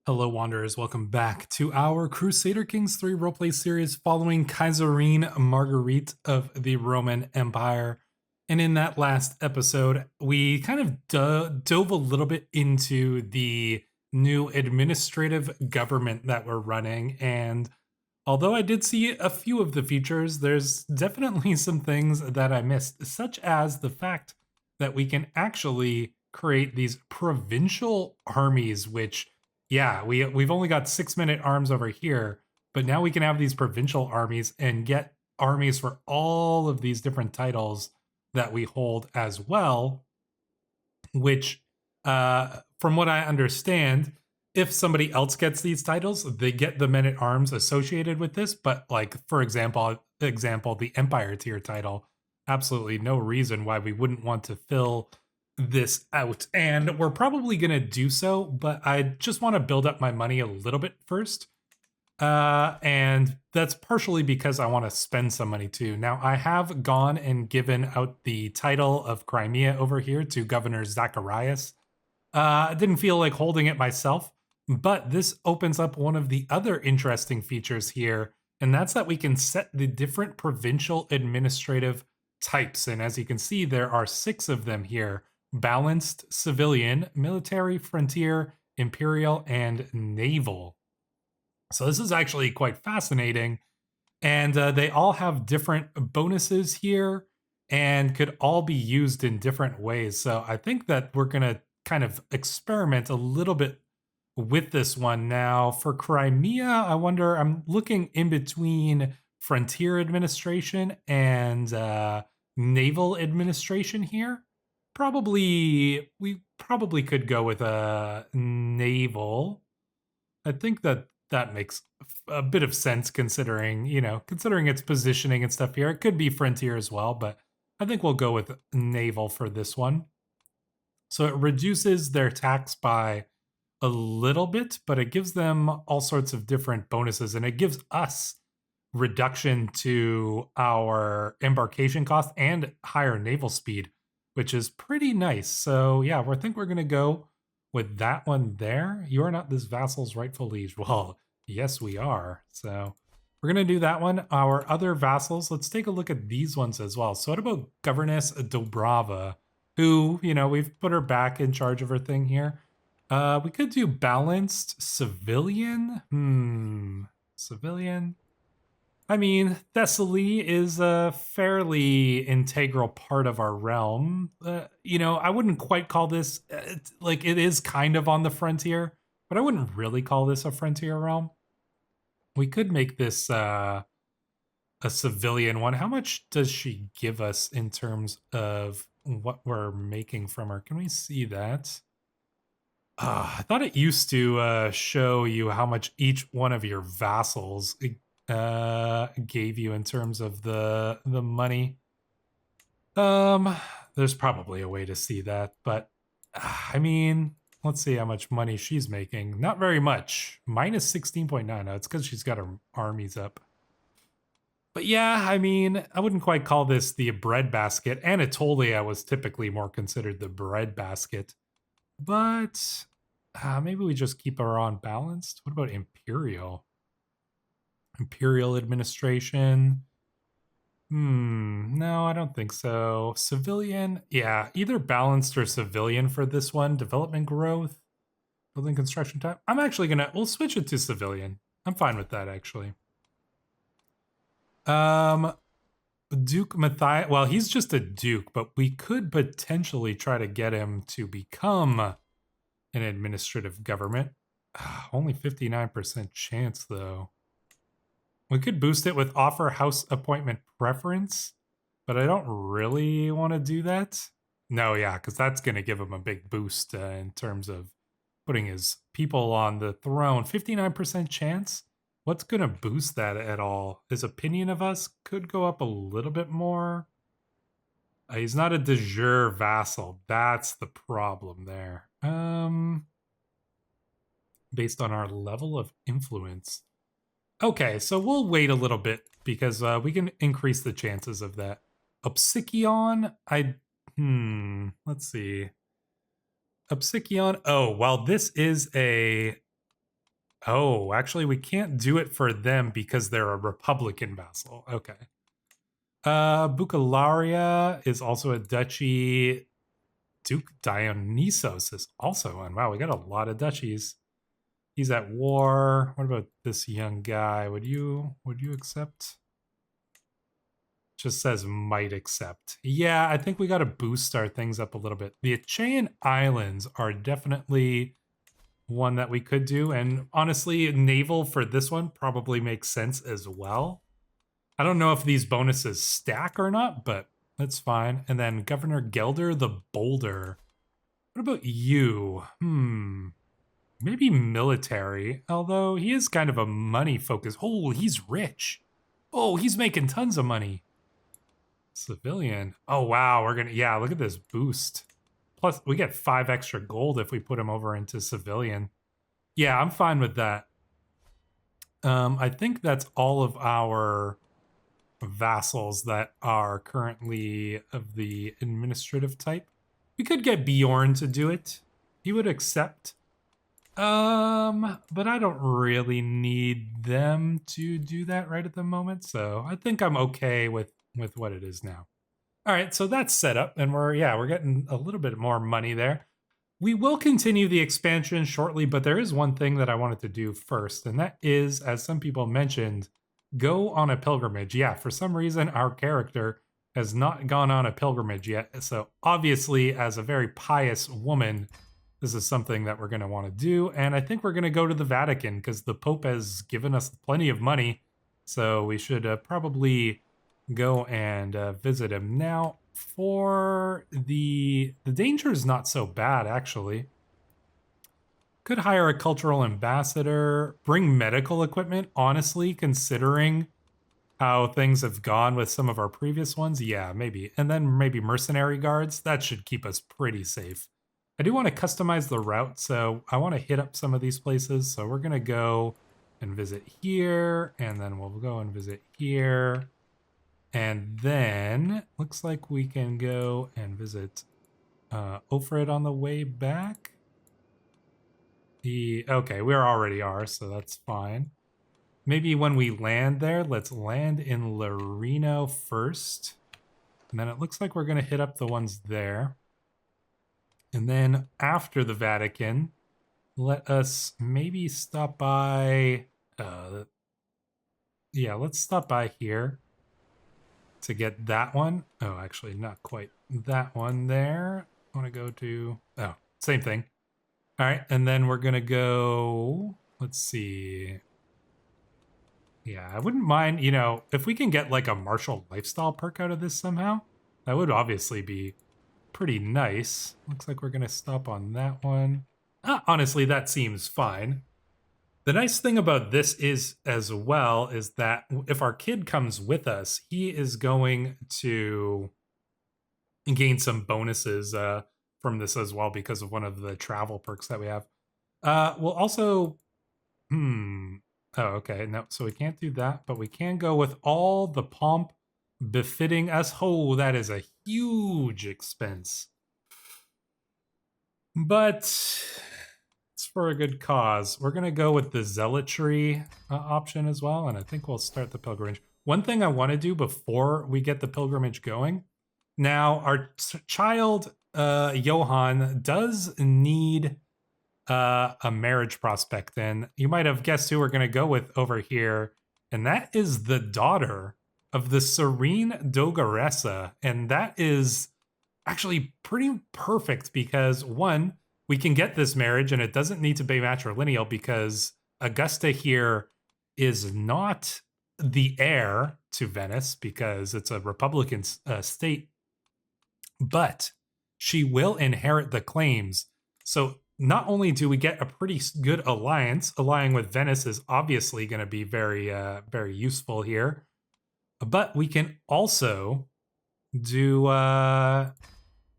Hello, Wanderers. Welcome back to our Crusader Kings 3 roleplay series following Kaiserine Marguerite of the Roman Empire. And in that last episode, we kind of dove a little bit into the new administrative government that we're running. And although I did see a few of the features, there's definitely some things that I missed, such as the fact that we can actually create these provincial armies, which yeah, we've only got 6-minute arms over here, but now we can have these provincial armies and get armies for all of these different titles that we hold as well, which from what I understand, if somebody else gets these titles, they get the men-at-arms associated with this, but like for example, the Empire tier title, absolutely no reason why we wouldn't want to fill this out, and we're probably going to do so, but I just want to build up my money a little bit first. And that's partially because I want to spend some money too. Now, I have gone and given out the title of Crimea over here to Governor Zacharias. I didn't feel like holding it myself, but this opens up one of the other interesting features here, and that's that we can set the different provincial administrative types. And as you can see, there are 6 of them here: balanced, civilian, military, frontier, imperial, and naval. So this is actually quite fascinating. And they all have different bonuses here and could all be used in different ways. So I think that we're going to kind of experiment a little bit with this one. Now, for Crimea, I wonder, I'm looking in between frontier administration and naval administration here. We probably could go with a naval. I think that makes a bit of sense considering its positioning and stuff here. It could be frontier as well, but I think we'll go with naval for this one. So it reduces their tax by a little bit, but it gives them all sorts of different bonuses, and it gives us reduction to our embarkation cost and higher naval speed, which is pretty nice. So yeah, I think we're going to go with that one there. You are not this vassal's rightful liege. Well, yes, we are. So we're going to do that one. Our other vassals, let's take a look at these ones as well. So what about Governess Dobrava, who, we've put her back in charge of her thing here. We could do balanced civilian. Civilian. I mean, Thessaly is a fairly integral part of our realm. I wouldn't quite call this, like, it is kind of on the frontier, but I wouldn't really call this a frontier realm. We could make this a civilian one. How much does she give us in terms of what we're making from her? Can we see that? I thought it used to show you how much each one of your vassals gave you in terms of the money. There's probably a way to see that, but I mean, let's see how much money she's making. Not very much. Minus 16.9. No, it's because she's got her armies up. But yeah, I mean, I wouldn't quite call this the breadbasket. Anatolia was typically more considered the breadbasket. But maybe we just keep her on balanced. What about Imperial? Imperial administration. No, I don't think so. Civilian, yeah, either balanced or civilian for this one. Development growth, building construction time. I'm actually we'll switch it to civilian. I'm fine with that, actually. Duke Matthias, well, he's just a duke, but we could potentially try to get him to become an administrative government. Only 59% chance, though. We could boost it with offer house appointment preference, but I don't really want to do that. No, yeah, because that's going to give him a big boost in terms of putting his people on the throne. 59% chance? What's going to boost that at all? His opinion of us could go up a little bit more. He's not a de jure vassal. That's the problem there. Based on our level of influence. Okay, so we'll wait a little bit because we can increase the chances of that. Obsikion, let's see. Obsikion, oh, well, this is a Oh, actually, we can't do it for them because they're a Republican vassal. Okay. Bucalaria is also a duchy. Duke Dionysos is also one. Wow, we got a lot of duchies. He's at war. What about this young guy? Would you accept? Just says might accept. Yeah, I think we got to boost our things up a little bit. The Achaean Islands are definitely one that we could do. And honestly, naval for this one probably makes sense as well. I don't know if these bonuses stack or not, but that's fine. And then Governor Gelder the Bolder. What about you? Maybe military, although he is kind of a money focus. Oh, he's rich. Oh, he's making tons of money. Civilian. Oh, wow. We're going to, yeah, look at this boost. Plus, we get 5 extra gold if we put him over into civilian. Yeah, I'm fine with that. I think that's all of our vassals that are currently of the administrative type. We could get Bjorn to do it. He would accept. But I don't really need them to do that right at the moment, so I think I'm okay with what it is now. All right, so that's set up, and we're getting a little bit more money there. We will continue the expansion shortly, but there is one thing that I wanted to do first, and that is, as some people mentioned, go on a pilgrimage. Yeah, for some reason, our character has not gone on a pilgrimage yet. So obviously, as a very pious woman, this is something that we're going to want to do. And I think we're going to go to the Vatican because the Pope has given us plenty of money. So we should probably go and visit him. Now, for the danger is not so bad, actually. Could hire a cultural ambassador, bring medical equipment, honestly, considering how things have gone with some of our previous ones. Yeah, maybe. And then maybe mercenary guards. That should keep us pretty safe. I do want to customize the route, so I want to hit up some of these places. So we're going to go and visit here, and then we'll go and visit here. And then looks like we can go and visit Ofred on the way back. Okay, we already are, so that's fine. Maybe when we land there, let's land in Larino first. And then it looks like we're going to hit up the ones there. And then after the Vatican, let us maybe stop by... yeah, let's stop by here to get that one. Oh, actually, not quite that one there. I want to go to... Oh, same thing. All right, and then we're going to go... Let's see... Yeah, I wouldn't mind, you know, if we can get like a martial lifestyle perk out of this somehow, that would obviously be pretty nice. Looks like we're going to stop on that one. Honestly, that seems fine. The nice thing about this is, as well, is that if our kid comes with us, he is going to gain some bonuses from this as well because of one of the travel perks that we have. We'll also... Oh, okay. No, so we can't do that, but we can go with all the pomp befitting us. Oh, that is a huge expense. But it's for a good cause. We're going to go with the zealotry option as well, and I think we'll start the pilgrimage. One thing I want to do before we get the pilgrimage going, now our child, Johann, does need... a marriage prospect, and you might have guessed who we're going to go with over here, and that is the daughter of the Serene Dogaressa, and that is actually pretty perfect because, one, we can get this marriage and it doesn't need to be matrilineal because Augusta here is not the heir to Venice because it's a Republican state, but she will inherit the claims. So not only do we get a pretty good alliance, allying with Venice is obviously going to be very, very useful here, but we can also do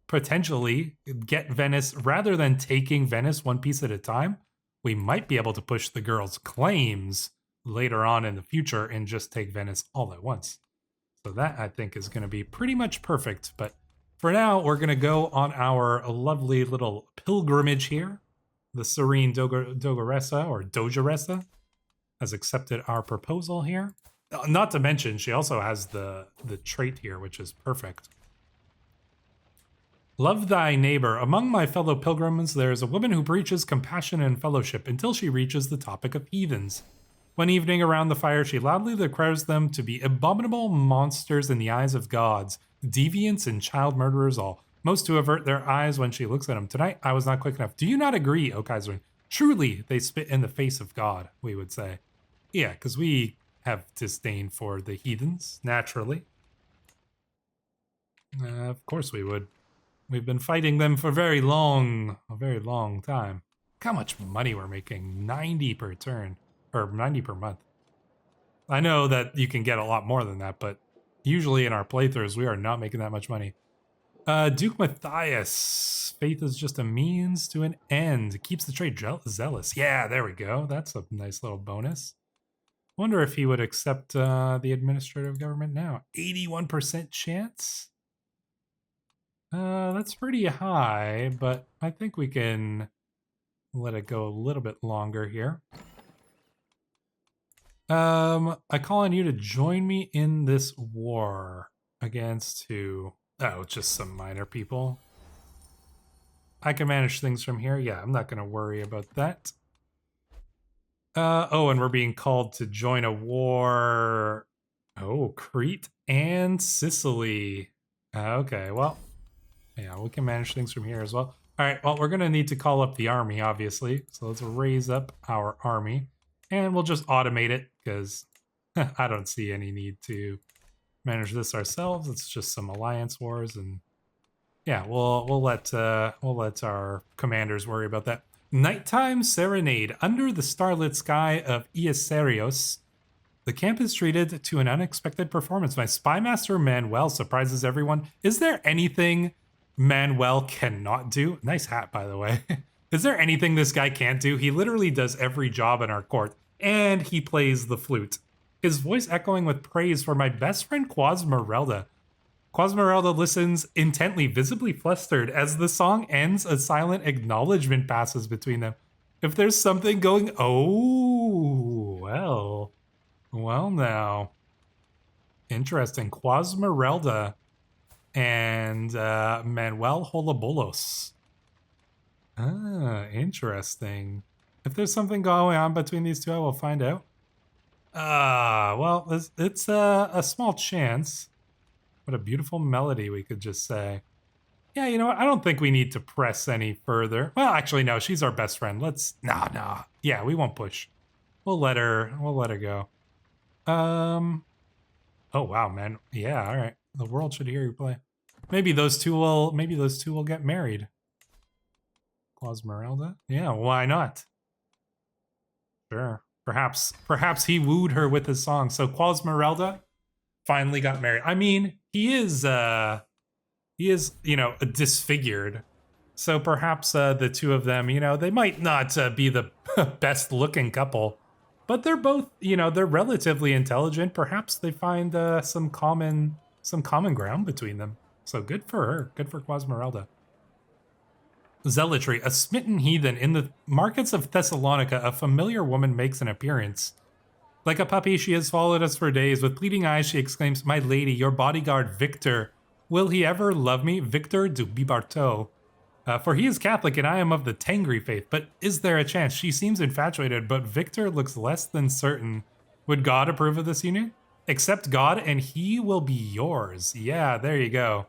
potentially get Venice, rather than taking Venice one piece at a time, we might be able to push the girls' claims later on in the future and just take Venice all at once. So that, I think, is going to be pretty much perfect, but for now, we're going to go on our lovely little pilgrimage here. The Serene Dogaressa, or Dojaressa, has accepted our proposal here. Not to mention, she also has the trait here, which is perfect. Love thy neighbor. Among my fellow pilgrims, there is a woman who preaches compassion and fellowship until she reaches the topic of heathens. One evening around the fire, she loudly declares them to be abominable monsters in the eyes of gods, deviants and child murderers all. Most to avert their eyes when she looks at them. Tonight, I was not quick enough. Do you not agree, O Kaiserin? Truly, they spit in the face of God, we would say. Yeah, because we have disdain for the heathens, naturally. Of course we would. We've been fighting them for a very long time. Look how much money we're making. 90 per turn. Or 90 per month. I know that you can get a lot more than that, but usually in our playthroughs, we are not making that much money. Duke Matthias. Faith is just a means to an end. Keeps the trade zealous. Yeah, there we go. That's a nice little bonus. Wonder if he would accept the administrative government now. 81% chance? That's pretty high, but I think we can let it go a little bit longer here. I call on you to join me in this war against who? Oh, just some minor people. I can manage things from here. Yeah, I'm not going to worry about that. Oh, and we're being called to join a war. Oh, Crete and Sicily. Okay, well, yeah, we can manage things from here as well. All right, well, we're going to need to call up the army, obviously. So let's raise up our army. And we'll just automate it, because I don't see any need to manage this ourselves. It's just some alliance wars, and yeah, we'll let our commanders worry about that. Nighttime serenade under the starlit sky of Iaserios. The camp is treated to an unexpected performance. My spymaster Manuel surprises everyone. Is there anything Manuel cannot do? Nice hat, by the way. Is there anything this guy can't do? He literally does every job in our court, and he plays the flute. His voice echoing with praise for my best friend Quasmerelda. Quasmerelda listens intently, visibly flustered. As the song ends, a silent acknowledgement passes between them. If there's something going... Oh, well. Well, now. Interesting. Quasmerelda and Manuel Holobolos. Ah, interesting. If there's something going on between these two, I will find out. Well, it's a small chance. What a beautiful melody, we could just say. Yeah, you know what? I don't think we need to press any further. Well, actually, no, she's our best friend. Let's... Nah. Yeah, we won't push. We'll let her go. Oh, wow, man. Yeah, all right. The world should hear you play. Maybe those two will get married. Quasmerelda? Yeah, why not? Sure. Perhaps he wooed her with his song. So Quasmerelda finally got married. I mean, he is, you know, disfigured. So perhaps the two of them, you know, they might not be the best looking couple, but they're both, you know, they're relatively intelligent. Perhaps they find some common ground between them. So good for her. Good for Quasmerelda. Zealotry. A smitten heathen. In the markets of Thessalonica, a familiar woman makes an appearance. Like a puppy, she has followed us for days. With pleading eyes, she exclaims, "My lady, your bodyguard, Victor. Will he ever love me? Victor du Bibarteau. For he is Catholic and I am of the Tengri faith. But is there a chance? She seems infatuated, but Victor looks less than certain. Would God approve of this union? Accept God and he will be yours." Yeah, there you go.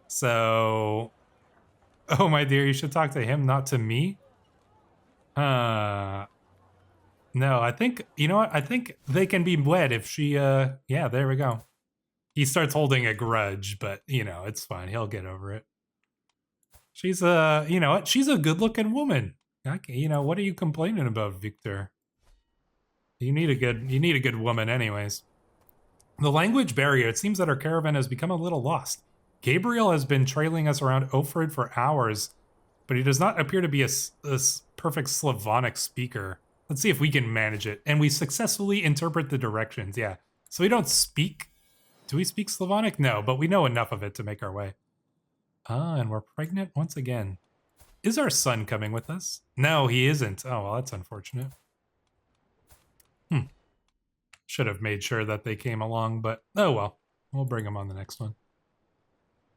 So... Oh, my dear, you should talk to him, not to me. No, I think, you know what? I think they can be wed if she, yeah, there we go. He starts holding a grudge, but, you know, it's fine. He'll get over it. She's you know what? She's a good-looking woman. You know, what are you complaining about, Victor? You need a good woman anyways. The language barrier. It seems that our caravan has become a little lost. Gabriel has been trailing us around Ofrid for hours, but he does not appear to be a perfect Slavonic speaker. Let's see if we can manage it. And we successfully interpret the directions, yeah. So we don't speak... Do we speak Slavonic? No, but we know enough of it to make our way. Ah, and we're pregnant once again. Is our son coming with us? No, he isn't. Oh, well, that's unfortunate. Should have made sure that they came along, but oh well. We'll bring them on the next one.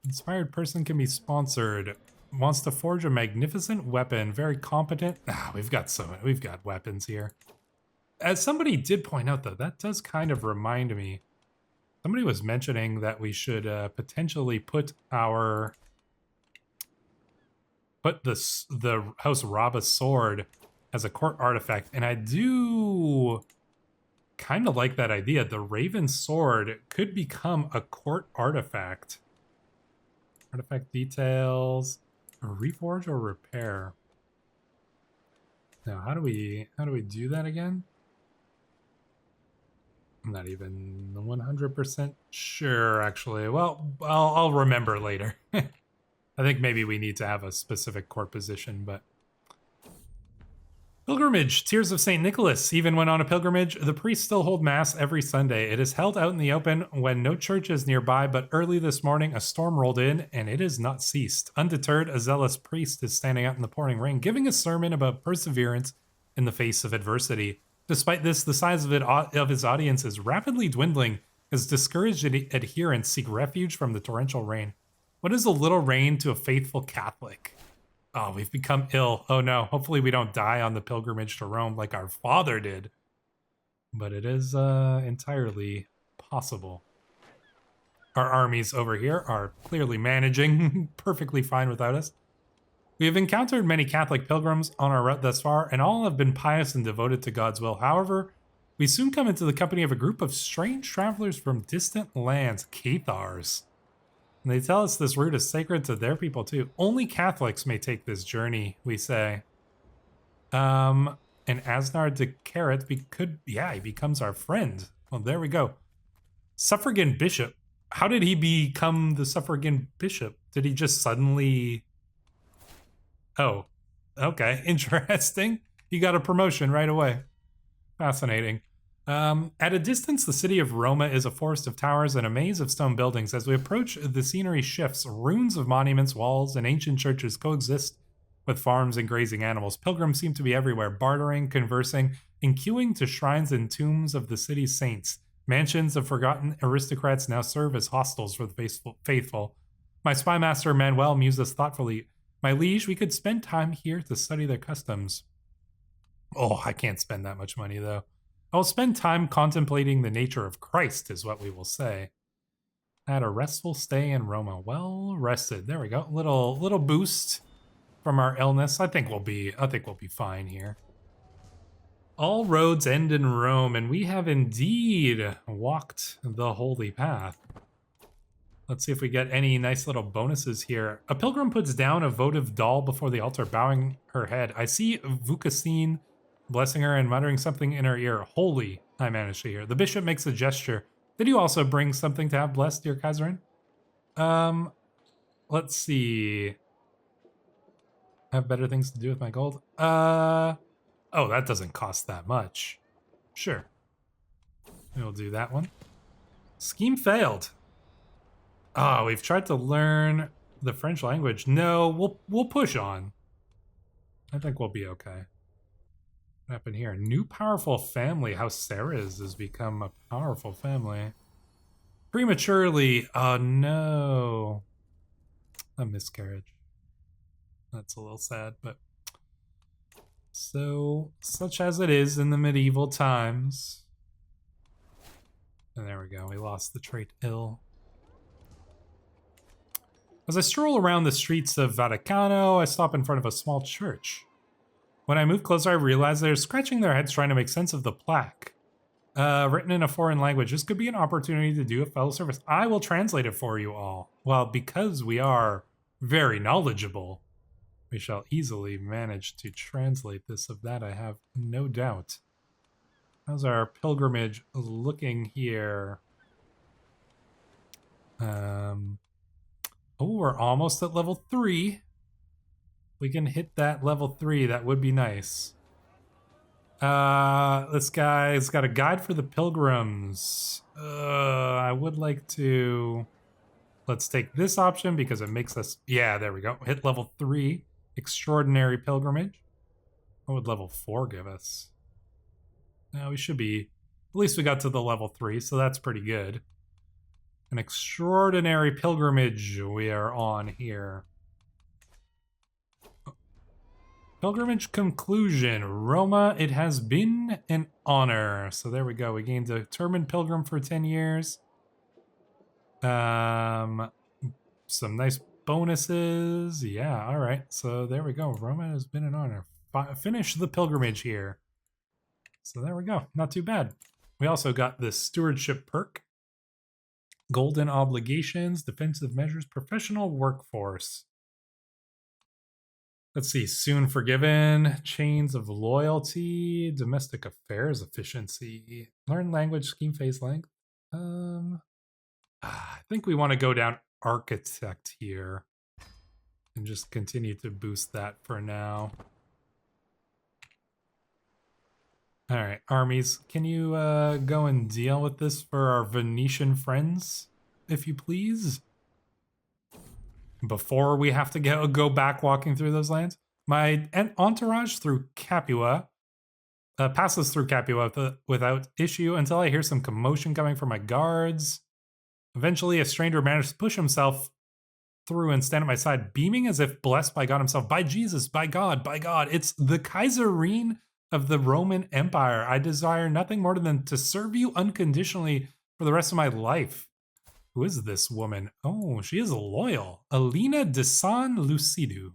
Inspired person can be sponsored. Wants to forge a magnificent weapon. Very competent. We've got weapons here. As somebody did point out, though, that does kind of remind me. Somebody was mentioning that we should potentially put the House Rabe sword as a court artifact, and I do kind of like that idea. The Raven sword could become a court artifact. Artifact details, reforge or repair. Now, how do we do that again? I'm not even 100% sure, actually. Well, I'll remember later. I think maybe we need to have a specific court position, but... Pilgrimage, Tears of St. Nicholas. Even when on a pilgrimage, the priests still hold mass every Sunday. It is held out in the open when no church is nearby, but early this morning a storm rolled in, and it has not ceased. Undeterred, a zealous priest is standing out in the pouring rain, giving a sermon about perseverance in the face of adversity. Despite this, the size of his audience is rapidly dwindling as discouraged adherents seek refuge from the torrential rain. What is a little rain to a faithful Catholic? Oh, we've become ill. Oh no, hopefully we don't die on the pilgrimage to Rome like our father did. But it is entirely possible. Our armies over here are clearly managing perfectly fine without us. We have encountered many Catholic pilgrims on our route thus far, and all have been pious and devoted to God's will. However, we soon come into the company of a group of strange travelers from distant lands, Cathars. And they tell us this route is sacred to their people too. Only Catholics may take this journey, we say. And Asnar de Carrot, he becomes our friend. Well, there we go. Suffragan Bishop. How did he become the Suffragan Bishop? Did he just suddenly... Oh, okay, interesting. He got a promotion right away. Fascinating. At a distance, the city of Roma is a forest of towers and a maze of stone buildings. As we approach, the scenery shifts. Ruins of monuments, walls, and ancient churches coexist with farms and grazing animals. Pilgrims seem to be everywhere, bartering, conversing, and queuing to shrines and tombs of the city's saints. Mansions of forgotten aristocrats now serve as hostels for the faithful. My spy master Manuel muses thoughtfully. My liege, we could spend time here to study their customs. Oh, I can't spend that much money, though. I'll spend time contemplating the nature of Christ, is what we will say. Had a restful stay in Roma. Well rested. There we go. Little boost from our illness. I think we'll be fine here. All roads end in Rome, and we have indeed walked the holy path. Let's see if we get any nice little bonuses here. A pilgrim puts down a votive doll before the altar, bowing her head. I see Vukasin blessing her and muttering something in her ear. Holy, I managed to hear. The bishop makes a gesture. Did you also bring something to have blessed, dear Kaiserin? Let's see. I have better things to do with my gold. Oh, that doesn't cost that much. Sure. We'll do that one. Scheme failed. Oh, we've tried to learn the French language. No, we'll push on. I think we'll be okay. What happened here? New powerful family. House Sarah's has become a powerful family. Prematurely. Oh no. A miscarriage. That's a little sad, but so such as it is in the medieval times. And there we go. We lost the trait ill. As I stroll around the streets of Vaticano, I stop in front of a small church. When I move closer, I realize they're scratching their heads trying to make sense of the plaque. Written in a foreign language. This could be an opportunity to do a fellow service. I will translate it for you all. Well, because we are very knowledgeable, we shall easily manage to translate this. Of that, I have no doubt. How's our pilgrimage looking here? Oh, we're almost at level 3. We can hit that level 3. That would be nice. This guy's got a guide for the pilgrims. I would like to... Let's take this option because it makes us... Yeah, there we go. Hit level 3. Extraordinary pilgrimage. What would level 4 give us? We should be... At least we got to the level 3, so that's pretty good. An extraordinary pilgrimage we are on here. Pilgrimage conclusion. Roma, it has been an honor. So there we go. We gained a turbaned pilgrim for 10 years. Some nice bonuses. Yeah, all right. So there we go. Roma has been an honor. Finish the pilgrimage here. So there we go. Not too bad. We also got the stewardship perk. Golden obligations, defensive measures, professional workforce. Let's see. Soon forgiven, chains of loyalty, domestic affairs efficiency, learn language, scheme phase length. I think we want to go down architect here and just continue to boost that for now. All right, armies, can you go and deal with this for our Venetian friends, if you please? Before we have to go back walking through those lands. My entourage through Capua passes through Capua without issue until I hear some commotion coming from my guards. Eventually, a stranger managed to push himself through and stand at my side, beaming as if blessed by God himself. By Jesus, by God, by God. It's the Kaiserine of the Roman Empire. I desire nothing more than to serve you unconditionally for the rest of my life. Who is this woman? Oh, she is loyal. Alina de San Lucido.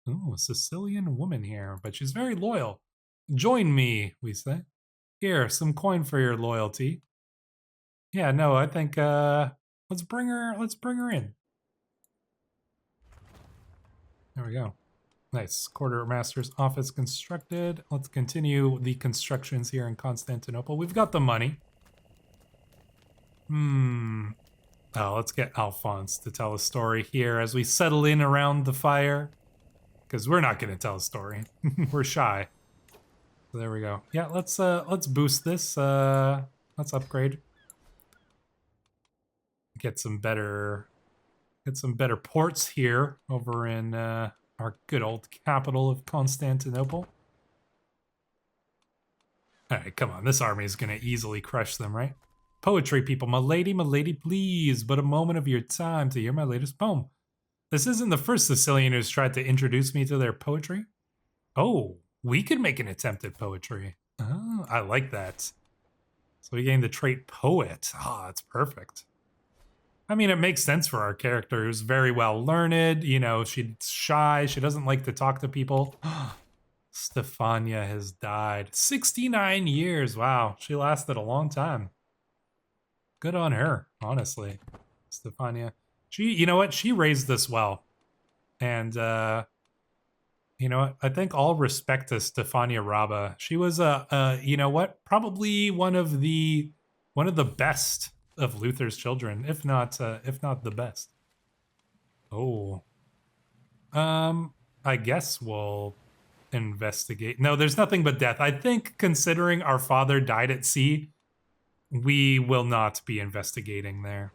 Oh, a Sicilian woman here, but she's very loyal. Join me, we say. Here, some coin for your loyalty. Yeah, no, I think let's bring her in. There we go. Nice. Quartermaster's office constructed. Let's continue the constructions here in Constantinople. We've got the money. Oh, let's get Alphonse to tell a story here as we settle in around the fire. Because we're not going to tell a story. We're shy. So there we go. Yeah, let's boost this. Let's upgrade. Get some better ports here over in our good old capital of Constantinople. All right, come on. This army is going to easily crush them, right? Poetry, people. My lady, please, but a moment of your time to hear my latest poem. This isn't the first Sicilian who's tried to introduce me to their poetry. Oh, we could make an attempt at poetry. Oh, I like that. So we gained the trait poet. Ah, that's perfect. I mean, it makes sense for our character who's very well learned. You know, she's shy. She doesn't like to talk to people. Stefania has died. 69 years. Wow, she lasted a long time. Good on her, honestly. Stefania. You know what? She raised us well. And, you know what? I think all respect to Stefania Rabe. She was, you know what? Probably one of the best of Luther's children, if not the best. Oh. I guess we'll investigate. No, there's nothing but death. I think considering our father died at sea, we will not be investigating there.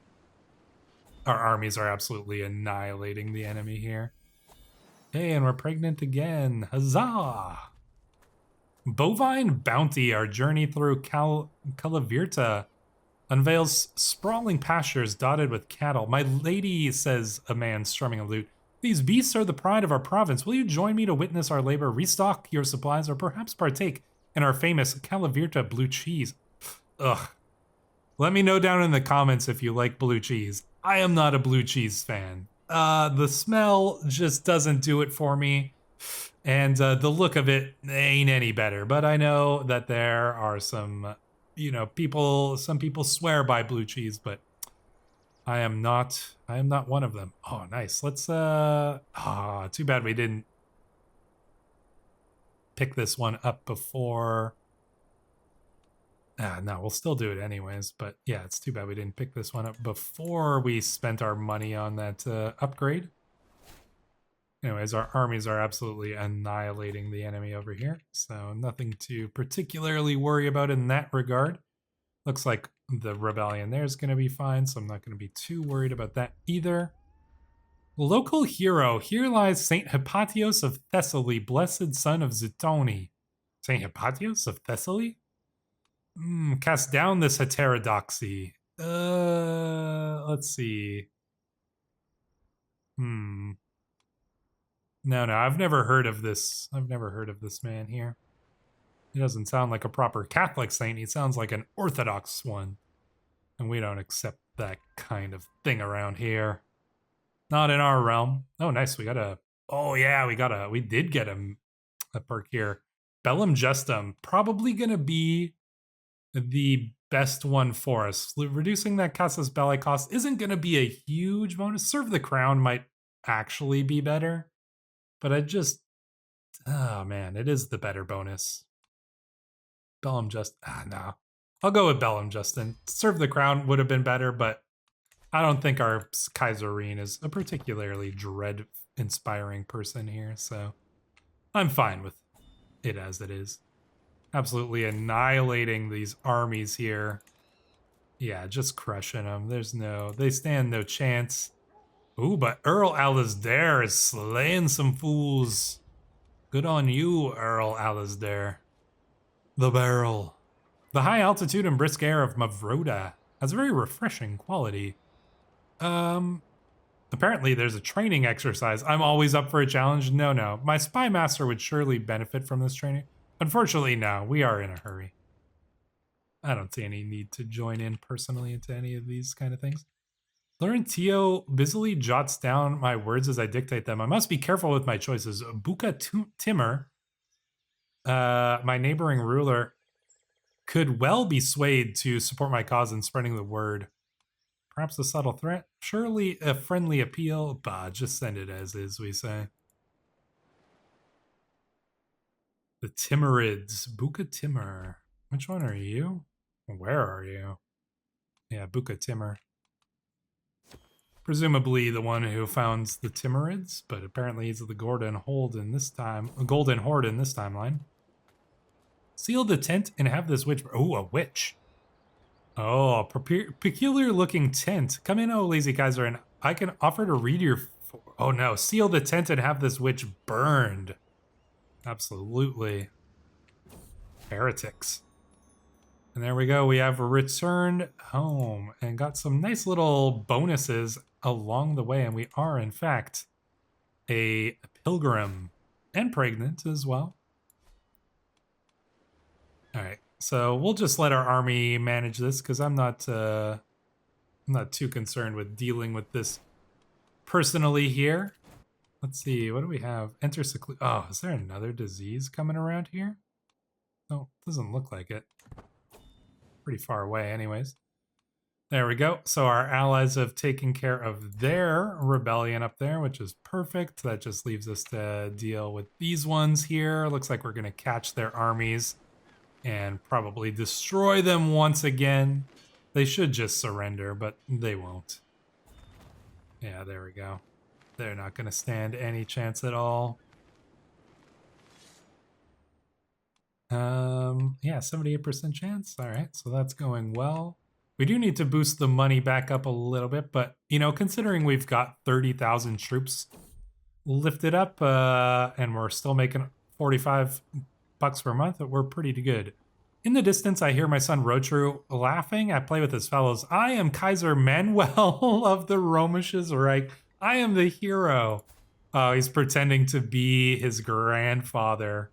Our armies are absolutely annihilating the enemy here. Hey, and we're pregnant again. Huzzah! Bovine Bounty, our journey through Calavirta, unveils sprawling pastures dotted with cattle. My lady, says a man strumming a lute, these beasts are the pride of our province. Will you join me to witness our labor, restock your supplies, or perhaps partake in our famous Calavirta blue cheese? Ugh. Let me know down in the comments if you like blue cheese. I am not a blue cheese fan. The smell just doesn't do it for me. And the look of it ain't any better. But I know that there are some, you know, some people swear by blue cheese, but I am not one of them. Oh, nice. Let's, too bad we didn't pick this one up before. No, we'll still do it anyways, but yeah, it's too bad we didn't pick this one up before we spent our money on that upgrade. Anyways, our armies are absolutely annihilating the enemy over here, so nothing to particularly worry about in that regard. Looks like the rebellion there is going to be fine, so I'm not going to be too worried about that either. Local hero. Here lies Saint Hypatios of Thessaly, blessed son of Zitoni. Saint Hypatios of Thessaly? Cast down this heterodoxy. Let's see. No, I've never heard of this. I've never heard of this man here. He doesn't sound like a proper Catholic saint. He sounds like an Orthodox one. And we don't accept that kind of thing around here. Not in our realm. Oh, nice. We got a... Oh, yeah, we did get a perk here. Bellum Justum. Probably going to be the best one for us. Reducing that Casus Belli cost isn't going to be a huge bonus. Serve the Crown might actually be better. But I just... Oh, man. It is the better bonus. Bellum Just... no. I'll go with Bellum Justin. Serve the Crown would have been better, but I don't think our Kaiserine is a particularly dread-inspiring person here, so I'm fine with it as it is. Absolutely annihilating these armies here. Yeah, just crushing them. They stand no chance. Ooh, but Earl Alasdair is slaying some fools. Good on you, Earl Alasdair. The barrel. The high altitude and brisk air of Mavroda has a very refreshing quality. Apparently there's a training exercise. I'm always up for a challenge. No. My spy master would surely benefit from this training. Unfortunately, no. We are in a hurry. I don't see any need to join in personally into any of these kind of things. Laurentio busily jots down my words as I dictate them. I must be careful with my choices. Buka Timur, my neighboring ruler, could well be swayed to support my cause in spreading the word. Perhaps a subtle threat? Surely a friendly appeal? Bah, just send it as is, we say. The Timurids. Buka Timur. Which one are you? Where are you? Yeah, Buka Timur. Presumably the one who founds the Timurids, but apparently he's the Golden Horde in this timeline. Seal the tent and have this witch... Oh, a witch. Oh, a peculiar looking tent. Come in, oh lazy Kaiser, and I can offer to read your... Oh no, seal the tent and have this witch burned. Absolutely. Heretics. And there we go. We have returned home and got some nice little bonuses along the way. And we are, in fact, a pilgrim and pregnant as well. All right. So we'll just let our army manage this because I'm not too concerned with dealing with this personally here. Let's see. What do we have? Enter seclusion. Oh, is there another disease coming around here? No, doesn't look like it. Pretty far away anyways. There we go. So our allies have taken care of their rebellion up there, which is perfect. That just leaves us to deal with these ones here. Looks like we're going to catch their armies and probably destroy them once again. They should just surrender, but they won't. Yeah, there we go. They're not going to stand any chance at all. Yeah, 78% chance. All right, so that's going well. We do need to boost the money back up a little bit, but, you know, considering we've got 30,000 troops lifted up, and we're still making 45 bucks per month, we're pretty good. In the distance, I hear my son Rotru laughing. I play with his fellows. I am Kaiser Manuel of the Romisches Reich. I am the hero. Oh, he's pretending to be his grandfather.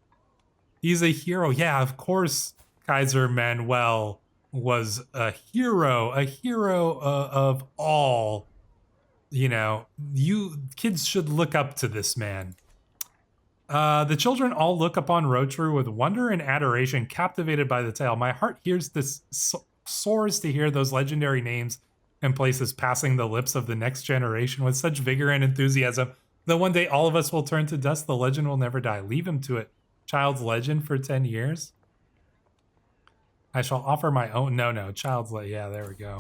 He's a hero. Yeah, of course, Kaiser Manuel was a hero of all. You know, you kids should look up to this man. The children all look upon Rotru with wonder and adoration, captivated by the tale. My heart hears this, soars to hear those legendary names and places passing the lips of the next generation with such vigor and enthusiasm that one day all of us will turn to dust. The legend will never die. Leave him to it. Child's legend for 10 years. I shall offer my own. No, child's legend. Yeah, there we go.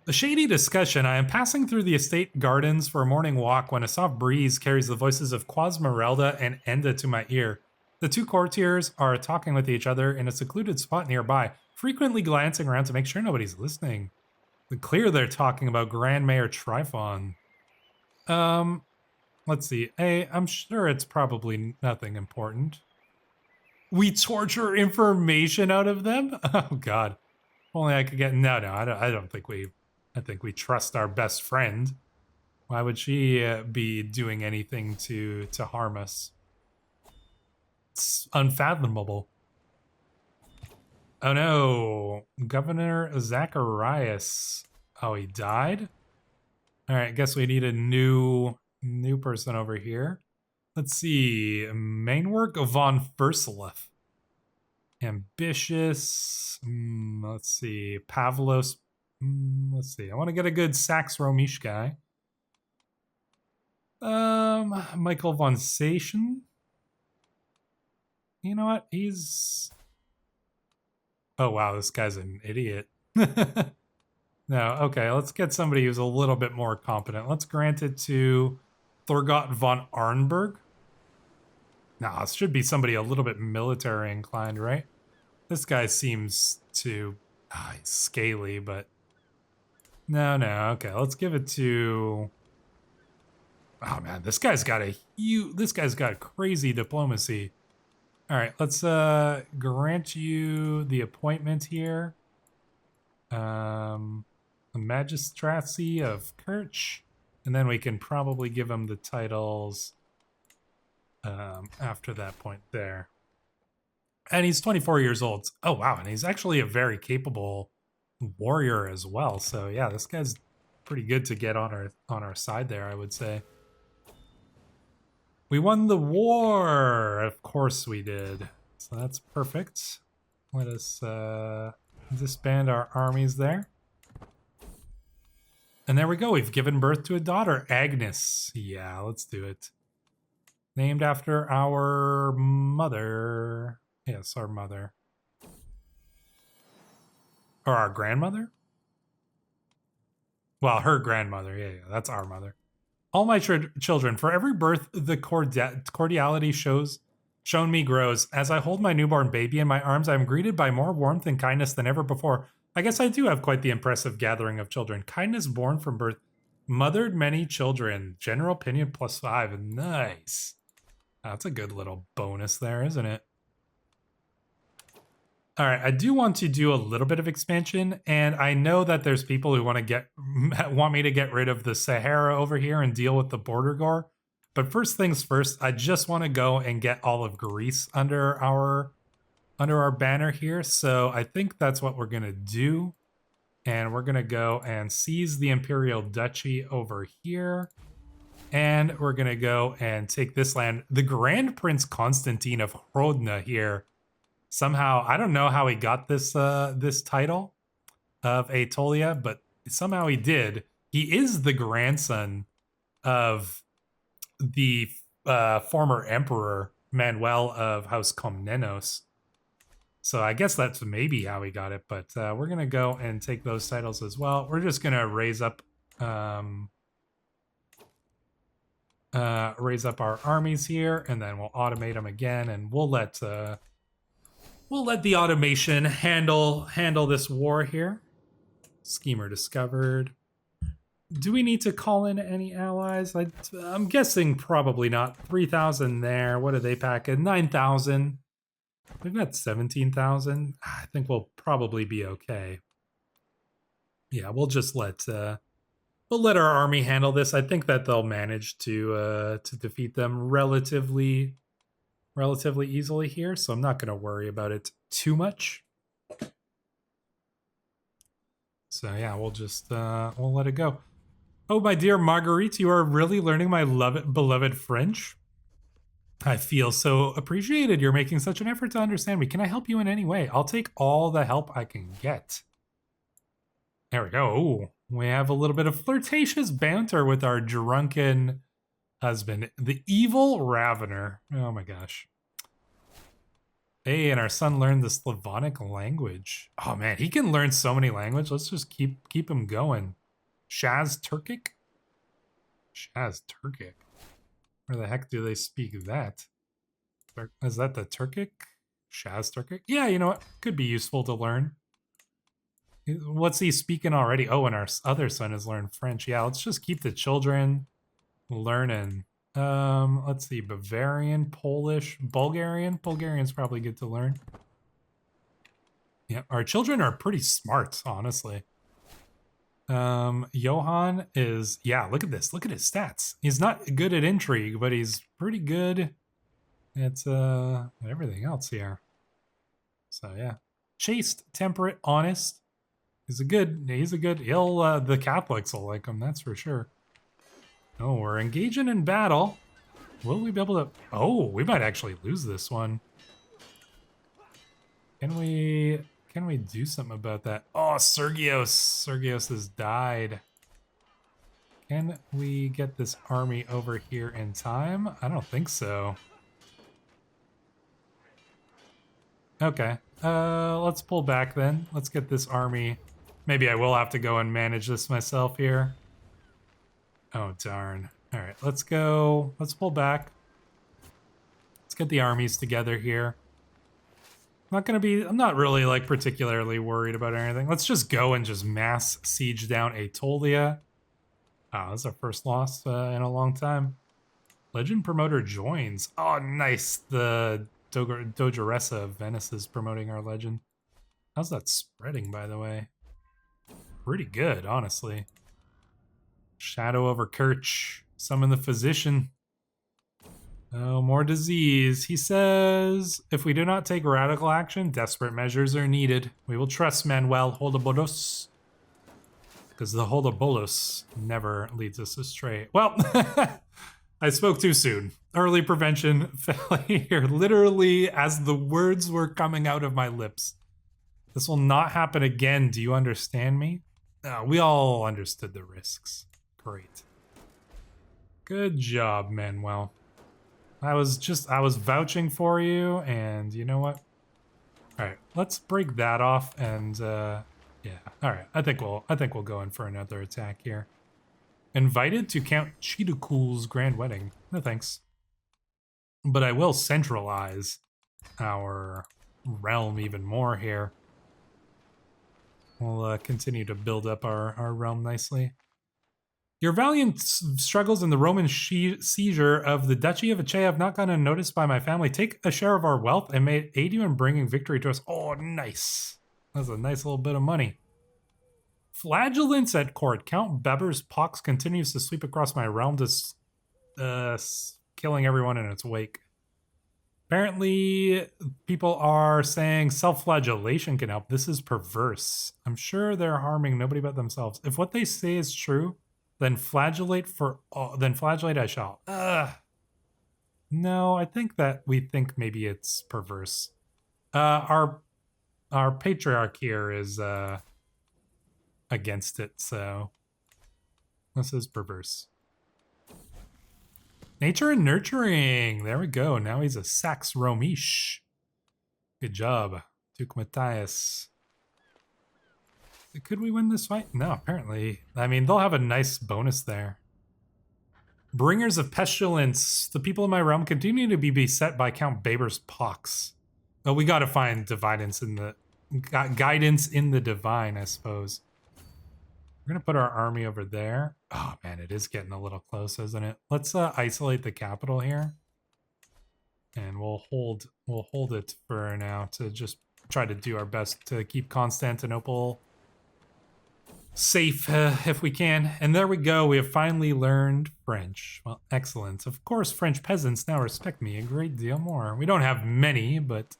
A shady discussion. I am passing through the estate gardens for a morning walk when a soft breeze carries the voices of Quasmerelda and Enda to my ear. The two courtiers are talking with each other in a secluded spot nearby, frequently glancing around to make sure nobody's listening. It's clear they're talking about Grand Mayor Tryphon. Let's see. Hey, I'm sure it's probably nothing important. We torture information out of them? Oh God. If only I could get no, I don't think I think we trust our best friend. Why would she be doing anything to harm us? It's unfathomable. Oh no, Governor Zacharias. Oh, he died? All right, guess we need a new person over here. Let's see. Main work von Versileth. Ambitious. Let's see. Pavlos. Let's see. I want to get a good Sax Romish guy. Michael von Sation. You know what? He's. Oh wow, this guy's an idiot. No, okay, let's get somebody who's a little bit more competent. Let's grant it to Thorgot von Arnberg. Nah, this should be somebody a little bit military inclined, right? This guy seems to... he's scaly, but... No, okay, let's give it to... Oh man, this guy's got a huge... This guy's got crazy diplomacy. All right, let's grant you the appointment here. The Magistracy of Kirch. And then we can probably give him the titles after that point there. And he's 24 years old. Oh, wow. And he's actually a very capable warrior as well. So, yeah, this guy's pretty good to get on our side there, I would say. We won the war. Of course we did. So that's perfect. Let us disband our armies there. And there we go. We've given birth to a daughter, Agnes. Yeah, let's do it. Named after our mother. Yes, our mother. Or our grandmother? Well, her grandmother. Yeah, that's our mother. All my children, for every birth, the cordiality shown me grows. As I hold my newborn baby in my arms, I am greeted by more warmth and kindness than ever before. I guess I do have quite the impressive gathering of children. Kindness born from birth. Mothered many children. General opinion +5. Nice. That's a good little bonus there, isn't it? All right, I do want to do a little bit of expansion, and I know that there's people who want me to get rid of the Sahara over here and deal with the border gore. But first things first, I just want to go and get all of Greece under our banner here. So I think that's what we're gonna do, and we're gonna go and seize the Imperial Duchy over here, and we're gonna go and take this land. The Grand Prince Constantine of Hrodna here. Somehow, I don't know how he got this this title of Aetolia, but somehow he did. He is the grandson of the former emperor Manuel of House Komnenos. So I guess that's maybe how he got it, but we're going to go and take those titles as well. We're just going to raise up our armies here, and then we'll automate them again, and we'll let the automation handle this war here. Schemer discovered. Do we need to call in any allies? I'm guessing probably not. 3,000 there. What do they pack in? 9,000. We've got 17,000. I think we'll probably be okay. Yeah, we'll just let our army handle this. I think that they'll manage to defeat them relatively easily here, so I'm not going to worry about it too much. So yeah, we'll just we'll let it go. Oh, my dear Marguerite, you are really learning my beloved French. I feel so appreciated. You're making such an effort to understand me. Can I help you in any way? I'll take all the help I can get. There we go. Ooh, we have a little bit of flirtatious banter with our drunken husband, the evil Ravener. Oh my gosh. Hey, and our son learned the Slavonic language. Oh man, he can learn so many languages. Let's just keep him going. Shaz Turkic? Shaz Turkic? Where the heck do they speak that? Is that the Turkic? Shaz Turkic? Yeah, you know what? Could be useful to learn. What's he speaking already? Oh, and our other son has learned French. Yeah, let's just keep the children. learning. Let's see, Bavarian, Polish, Bulgarian. Bulgarian's probably good to learn. Yeah, our children are pretty smart, honestly. Johann is, yeah, look at this. Look at his stats. He's not good at intrigue, but he's pretty good at everything else here. So yeah. Chaste, temperate, honest. He's a good, he'll the Catholics will like him, that's for sure. Oh, we're engaging in battle. Will we be able to, oh, we might actually lose this one. Can we do something about that? Oh, Sergios. Sergios has died. Can we get this army over here in time? I don't think so. Okay. Let's pull back then. Let's get this army. Maybe I will have to go and manage this myself here. Oh, darn. All right, let's go. Let's pull back. Let's get the armies together here. I'm not really like particularly worried about anything. Let's just go and just mass siege down Aetolia. Oh, that's our first loss in a long time. Legend promoter joins. Oh, nice. The Dogeressa of Venice is promoting our legend. How's that spreading, by the way? Pretty good, honestly. Shadow over Kirch. Summon the physician. Oh, more disease. He says, if we do not take radical action, desperate measures are needed. We will trust Manuel Holdabolos. Because the Holdabolos never leads us astray. Well, I spoke too soon. Early prevention failure. Literally, as the words were coming out of my lips. This will not happen again. Do you understand me? No, we all understood the risks. Great. Good job, Manuel. I was vouching for you, and you know what? All right, let's break that off, and yeah. All right, I think we'll go in for another attack here. Invited to Count Chidukul's grand wedding. No thanks. But I will centralize our realm even more here. We'll continue to build up our realm nicely. Your valiant struggles in the Roman seizure of the Duchy of Aceh have not gone unnoticed by my family. Take a share of our wealth and may it aid you in bringing victory to us. Oh, nice. That's a nice little bit of money. Flagellants at court. Count Beber's pox continues to sweep across my realm, just killing everyone in its wake. Apparently, people are saying self-flagellation can help. This is perverse. I'm sure they're harming nobody but themselves. If what they say is true, then flagellate I shall. No, I think that we think maybe it's perverse. Our patriarch here is against it, so this is perverse. Nature and nurturing. There we go. Now he's a Sax Romish. Good job, Duke Matthias. Could we win this fight? No, apparently. I mean, they'll have a nice bonus there. Bringers of Pestilence. The people in my realm continue to be beset by Count Baber's pox. Well, we gotta find guidance in the divine, I suppose. We're gonna put our army over there. Oh man, it is getting a little close, isn't it? Let's isolate the capital here. And we'll hold it for now to just try to do our best to keep Constantinople safe if we can. And there we go. We have finally learned French. Well, excellent. Of course, French peasants now respect me a great deal more. We don't have many, but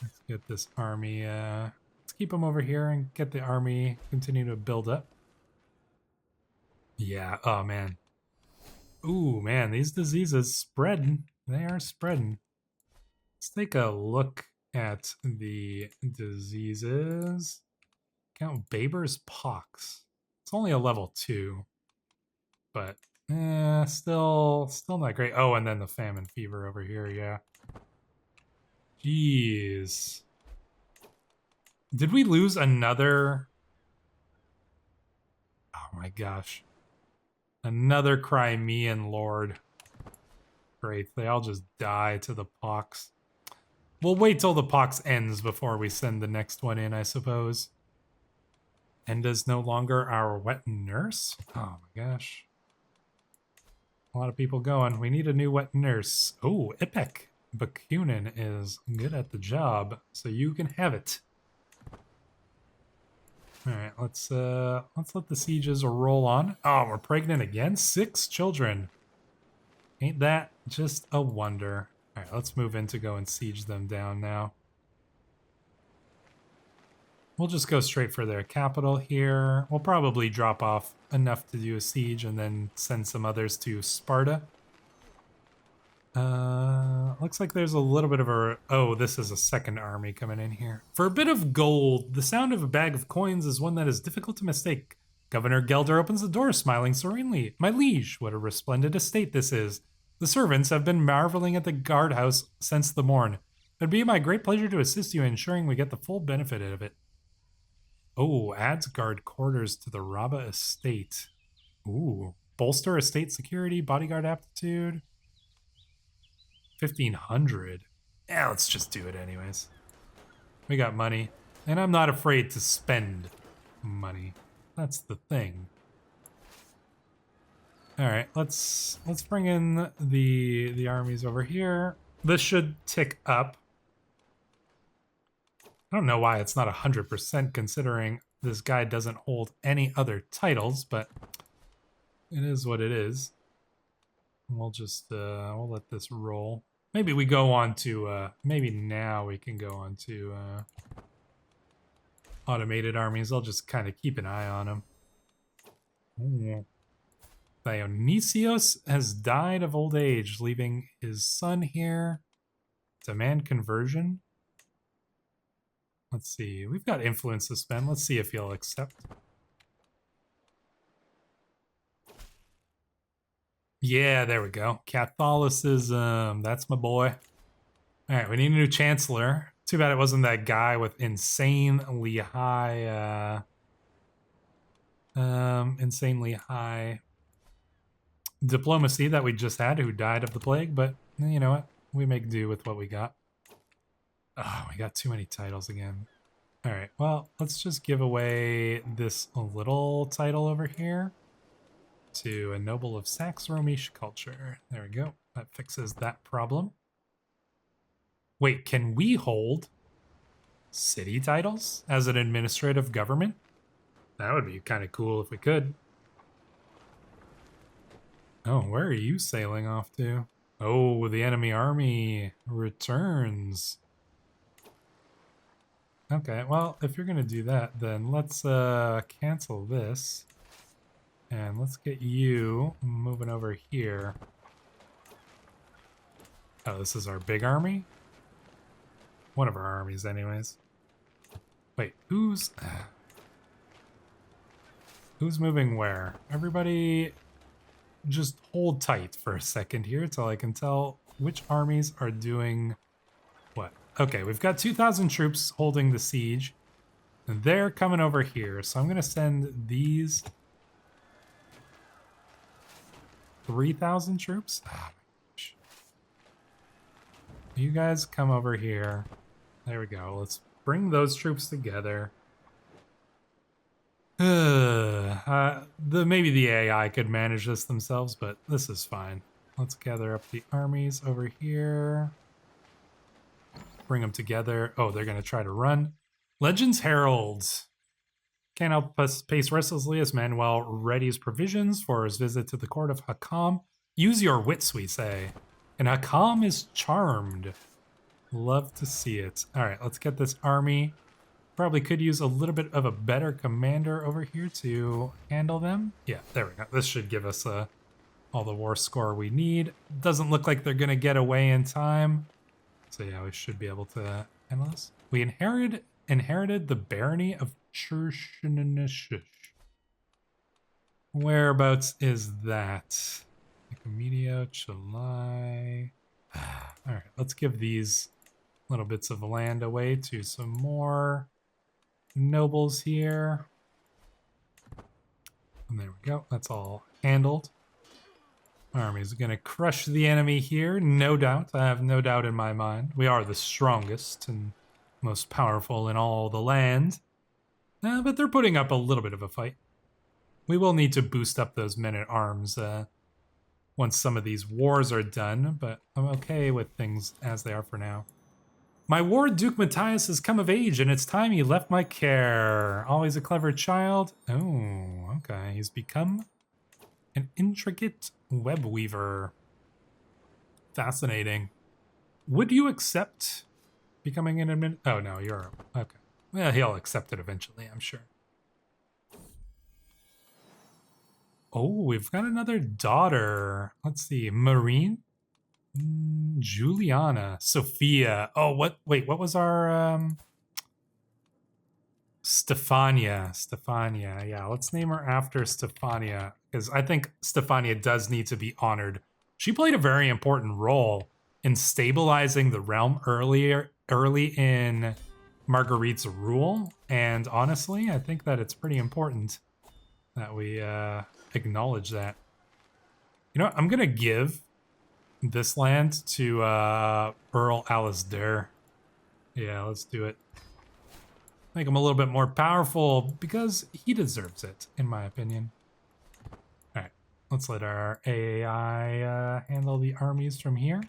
let's get this army. Let's keep them over here and get the army continue to build up. Yeah. Oh man. Ooh man, these diseases spreading. They are spreading. Let's take a look at the diseases. Count Baber's pox. It's only a level 2, but still not great. Oh, and then the famine fever over here. Yeah. Jeez. Did we lose another? Oh my gosh. Another Crimean lord. Great. They all just die to the pox. We'll wait till the pox ends before we send the next one in, I suppose. Enda's no longer our wet nurse? Oh my gosh. A lot of people going. We need a new wet nurse. Oh, Ipek Bakunin is good at the job, so you can have it. All right, let's let the sieges roll on. Oh, we're pregnant again? 6 children. Ain't that just a wonder? All right, let's move in to go and siege them down now. We'll just go straight for their capital here. We'll probably drop off enough to do a siege and then send some others to Sparta. Looks like there's a little bit of a... Oh, this is a second army coming in here. For a bit of gold, the sound of a bag of coins is one that is difficult to mistake. Governor Gelder opens the door, smiling serenely. My liege, what a resplendent estate this is. The servants have been marveling at the guardhouse since the morn. It'd be my great pleasure to assist you in ensuring we get the full benefit of it. Oh, adds guard quarters to the Rabe estate. Ooh, bolster estate security, bodyguard aptitude. 1,500. Yeah, let's just do it anyways. We got money, and I'm not afraid to spend money. That's the thing. All right, let's bring in the armies over here. This should tick up. I don't know why it's not 100% considering this guy doesn't hold any other titles, but it is what it is. We'll just we'll let this roll. Maybe we go on to maybe now we can go on to automated armies. I'll just kind of keep an eye on them. Ooh. Dionysios has died of old age, leaving his son here. Demand conversion. Let's see. We've got influence to spend. Let's see if he'll accept. Yeah, there we go. Catholicism. That's my boy. All right, we need a new chancellor. Too bad it wasn't that guy with insanely high diplomacy that we just had, who died of the plague, but you know what? We make do with what we got. Oh, we got too many titles again. All right, well, let's just give away this little title over here to a noble of Saxe-Romish culture. There we go. That fixes that problem. Wait, can we hold city titles as an administrative government? That would be kind of cool if we could. Oh, where are you sailing off to? Oh, the enemy army returns. Okay, well, if you're going to do that, then let's cancel this. And let's get you moving over here. Oh, this is our big army? One of our armies, anyways. Wait, who's moving where? Everybody just hold tight for a second here till I can tell which armies are doing what. Okay, we've got 2,000 troops holding the siege. And they're coming over here, so I'm going to send these 3,000 troops? Oh my gosh. You guys come over here. There we go. Let's bring those troops together. Maybe the AI could manage this themselves, but this is fine. Let's gather up the armies over here. Bring them together. Oh, they're going to try to run. Legends Heralds. Can't help us pace restlessly as Manuel readies provisions for his visit to the court of Hakam. Use your wits, we say. And Hakam is charmed. Love to see it. All right, let's get this army. Probably could use a little bit of a better commander over here to handle them. Yeah, there we go. This should give us all the war score we need. Doesn't look like they're going to get away in time. So yeah, we should be able to handle this. We inherited the barony of Churchinnishish. Whereabouts is that? Nicomedia, July. All right, let's give these little bits of land away to some more nobles here. And there we go. That's all handled. Army's gonna crush the enemy here, no doubt. I have no doubt in my mind. We are the strongest and most powerful in all the land. But they're putting up a little bit of a fight. We will need to boost up those men-at-arms once some of these wars are done, but I'm okay with things as they are for now. My ward, Duke Matthias, has come of age, and it's time he left my care. Always a clever child. Oh, okay. He's become an intricate web weaver. Fascinating. Would you accept becoming an admin? Oh, no, you're... Okay. Well, he'll accept it eventually, I'm sure. Oh, we've got another daughter. Let's see. Marine? Juliana. Sophia. Oh, what? Wait, what was our... Stefania. Stefania. Yeah, let's name her after Stefania, because I think Stefania does need to be honored. She played a very important role in stabilizing the realm early in Marguerite's rule, and honestly, I think that it's pretty important that we acknowledge that. You know what? I'm gonna give this land to Earl Alasdair. Yeah, let's do it. Make him a little bit more powerful because he deserves it, in my opinion. All right, let's let our AI handle the armies from here.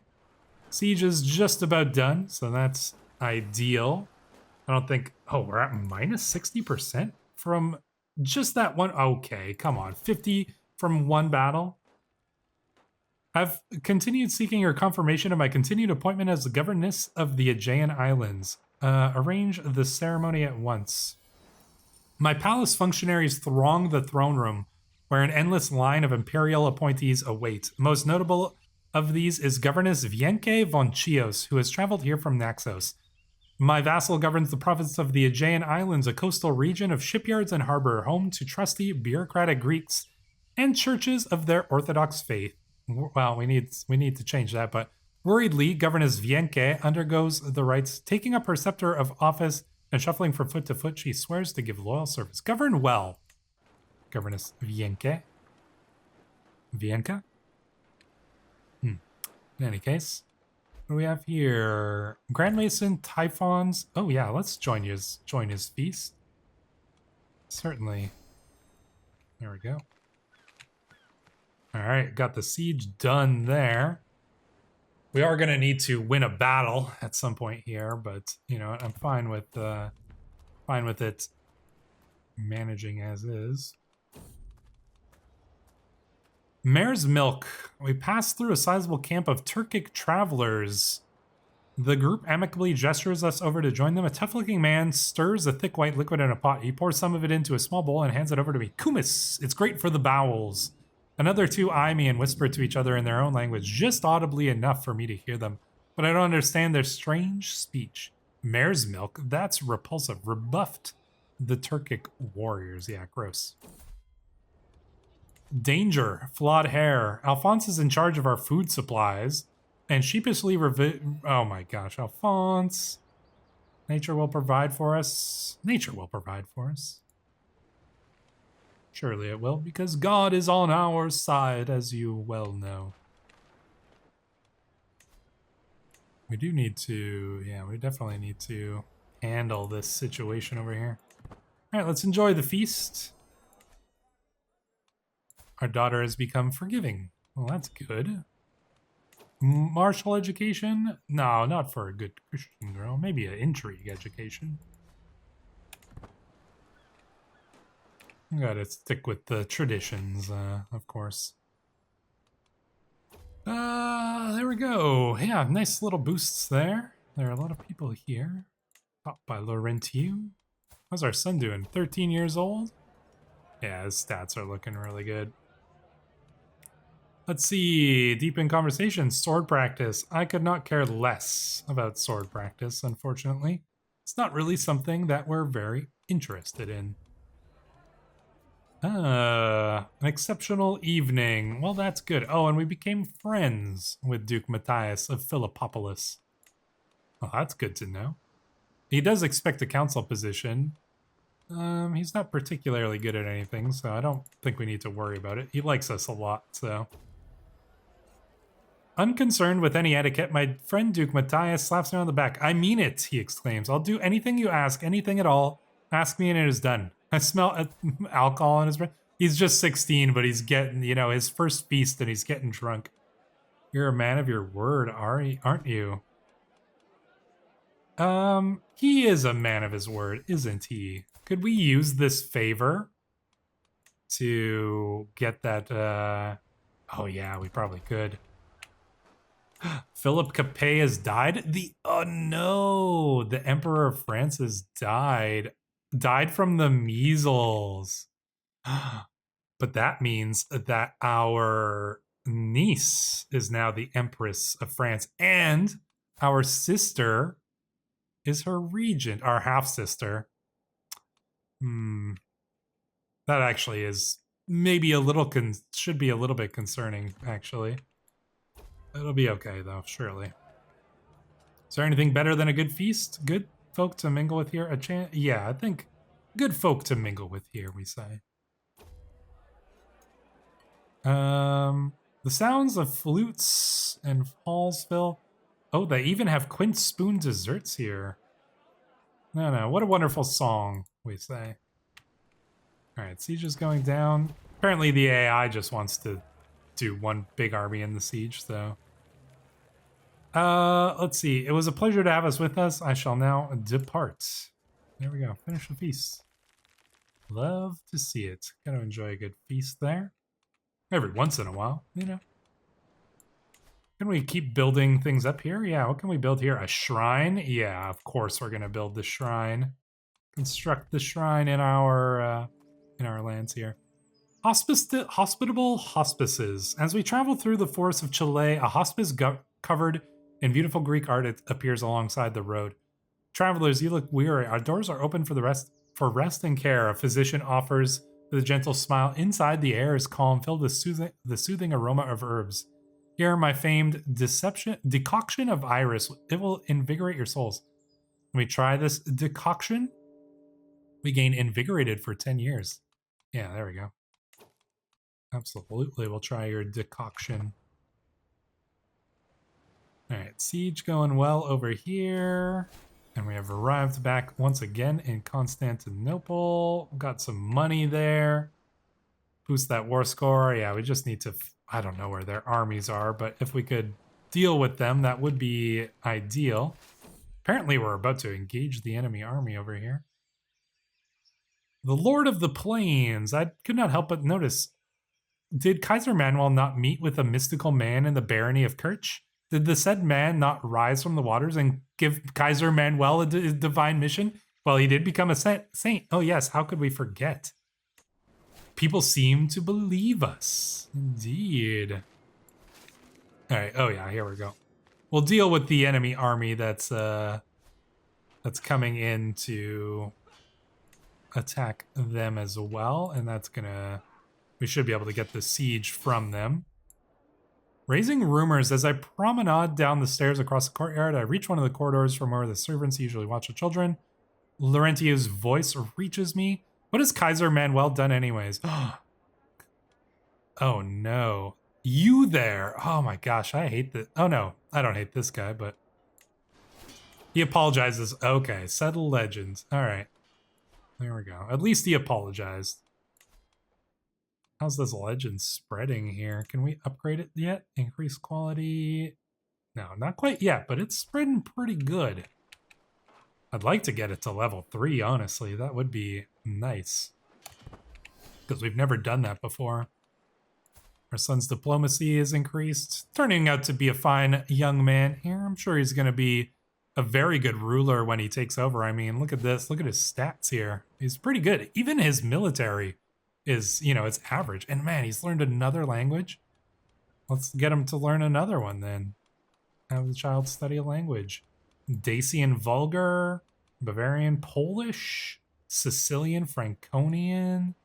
Siege is just about done, so that's ideal. I don't think... Oh, we're at minus 60% from just that one? Okay, come on. 50 from one battle? I've continued seeking your confirmation of my continued appointment as the governess of the Aegean Islands. Arrange the ceremony at once. My palace functionaries throng the throne room, where an endless line of imperial appointees await. Most notable of these is Governess Vienke von Chios, who has traveled here from Naxos. My vassal governs the province of the Aegean Islands, a coastal region of shipyards and harbor, home to trusty bureaucratic Greeks and churches of their Orthodox faith. Well, we need to change that, but worriedly, Governess Vienke undergoes the rites, taking up her scepter of office and shuffling from foot to foot. She swears to give loyal service. Govern well, Governess Vienke. Vienka? In any case, what do we have here? Grand Mason Typhons. Oh yeah, let's join his feast. Certainly. There we go. All right, got the siege done there. We are going to need to win a battle at some point here, but you know, I'm fine with it managing as is. Mare's Milk. We passed through a sizable camp of Turkic travelers. The group amicably gestures us over to join them. A tough-looking man stirs a thick white liquid in a pot. He pours some of it into a small bowl and hands it over to me. Kumis, it's great for the bowels. Another two eye me and whisper to each other in their own language, just audibly enough for me to hear them. But I don't understand their strange speech. Mare's Milk? That's repulsive. Rebuffed the Turkic warriors. Yeah, gross. Danger. Flawed hair. Alphonse is in charge of our food supplies. And sheepishly oh my gosh, Alphonse. Nature will provide for us. Nature will provide for us. Surely it will, because God is on our side, as you well know. We do need to, yeah, we definitely need to handle this situation over here. All right, let's enjoy the feast. Our daughter has become forgiving. Well, that's good. Martial education? No, not for a good Christian girl. Maybe an intrigue education. You gotta stick with the traditions, of course. There we go. Yeah, nice little boosts there. There are a lot of people here. Topped by Laurentiu. How's our son doing? 13 years old? Yeah, his stats are looking really good. Let's see. Deep in conversation. Sword practice. I could not care less about sword practice, unfortunately. It's not really something that we're very interested in. An exceptional evening. Well, that's good. Oh, and we became friends with Duke Matthias of Philippopolis. Well, that's good to know. He does expect a council position. He's not particularly good at anything, so I don't think we need to worry about it. He likes us a lot, so... Unconcerned with any etiquette, my friend Duke Matthias slaps me on the back. I mean it, he exclaims. I'll do anything you ask, anything at all. Ask me and it is done. I smell alcohol in his breath. He's just 16, but he's getting, his first feast and he's getting drunk. You're a man of your word, aren't you? He is a man of his word, isn't he? Could we use this favor to get that, oh yeah, we probably could. Philip Capet has died? Oh no, the Emperor of France has died. Died from the measles. But that means that our niece is now the Empress of France, and our sister is her regent, our half-sister. That actually is maybe a little, should be a little bit concerning, actually. It'll be okay, though, surely. Is there anything better than a good feast? Good folk to mingle with here? Yeah, I think good folk to mingle with here, we say. The sounds of flutes and Hallsville. Oh, they even have quint spoon desserts here. No, what a wonderful song, we say. Alright, siege is going down. Apparently the AI just wants to do one big army in the siege, so. Let's see. It was a pleasure to have us with us. I shall now depart. There we go. Finish the feast. Love to see it. Gotta enjoy a good feast there. Every once in a while, Can we keep building things up here? Yeah, what can we build here? A shrine? Yeah, of course we're gonna build the shrine. Construct the shrine in our lands here. Hospitable hospices. As we travel through the forests of Chile, a hospice covered in beautiful Greek art appears alongside the road. Travelers, you look weary. Our doors are open for rest and care. A physician offers with a gentle smile. Inside, the air is calm, filled with the soothing aroma of herbs. Here, my famed decoction of iris. It will invigorate your souls. When we try this decoction, we gain invigorated for 10 years. Yeah, there we go. Absolutely, we'll try your decoction. All right, siege going well over here. And we have arrived back once again in Constantinople. Got some money there. Boost that war score. Yeah, we just need to, I don't know where their armies are, but if we could deal with them, that would be ideal. Apparently we're about to engage the enemy army over here. The Lord of the Plains. I could not help but notice. Did Kaiser Manuel not meet with a mystical man in the barony of Kirch? Did the said man not rise from the waters and give Kaiser Manuel a divine mission? Well, he did become a saint. Oh yes, how could we forget? People seem to believe us. Indeed. All right, oh yeah, here we go. We'll deal with the enemy army that's coming in to attack them as well, and that's gonna... We should be able to get the siege from them. Raising rumors. As I promenade down the stairs across the courtyard, I reach one of the corridors from where the servants usually watch the children. Laurentio's voice reaches me. What has Kaiser Manuel done anyways? Oh no. You there. Oh my gosh, I hate this. Oh no, I don't hate this guy, but... He apologizes. Okay, settle legends. All right. There we go. At least he apologized. How's this legend spreading here? Can we upgrade it yet? Increase quality? No, not quite yet, but it's spreading pretty good. I'd like to get it to level 3, honestly. That would be nice. Because we've never done that before. Our son's diplomacy is increased. Turning out to be a fine young man here. I'm sure he's going to be a very good ruler when he takes over. I mean, look at this. Look at his stats here. He's pretty good. Even his military is, it's average. And man, he's learned another language. Let's get him to learn another one then. Have the child study a language. Dacian Vulgar, Bavarian Polish, Sicilian Franconian.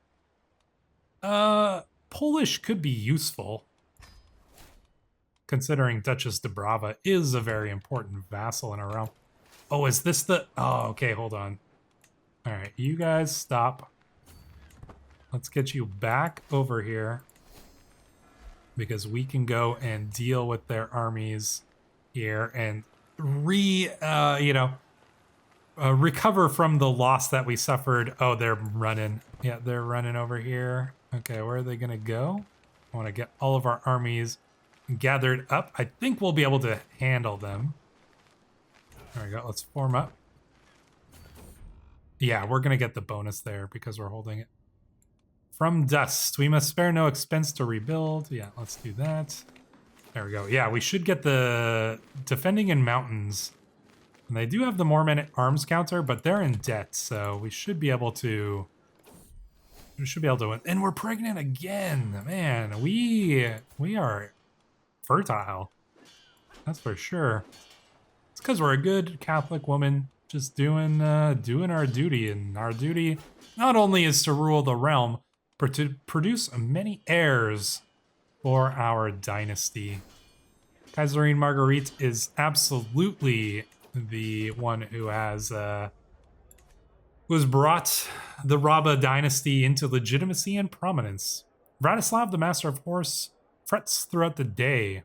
Polish could be useful, considering Duchess Dubrava is a very important vassal in our realm. Oh, is this the... Oh, okay, hold on. All right, you guys stop. Let's get you back over here, because we can go and deal with their armies here and recover from the loss that we suffered. Oh, they're running. Yeah, they're running over here. Okay, where are they going to go? I want to get all of our armies gathered up. I think we'll be able to handle them. There we go. Let's form up. Yeah, we're going to get the bonus there because we're holding it. From dust, we must spare no expense to rebuild. Yeah, let's do that. There we go. Yeah, we should get the defending in mountains. And they do have the more men at arms counter, but they're in debt, so we should be able to... We should be able to win. And we're pregnant again. Man, we are fertile. That's for sure. It's because we're a good Catholic woman just doing doing our duty. And our duty not only is to rule the realm, but to produce many heirs for our dynasty. Kaiserine Marguerite is absolutely the one who has brought the Rabe dynasty into legitimacy and prominence. Vratislav, the master of horse, frets throughout the day.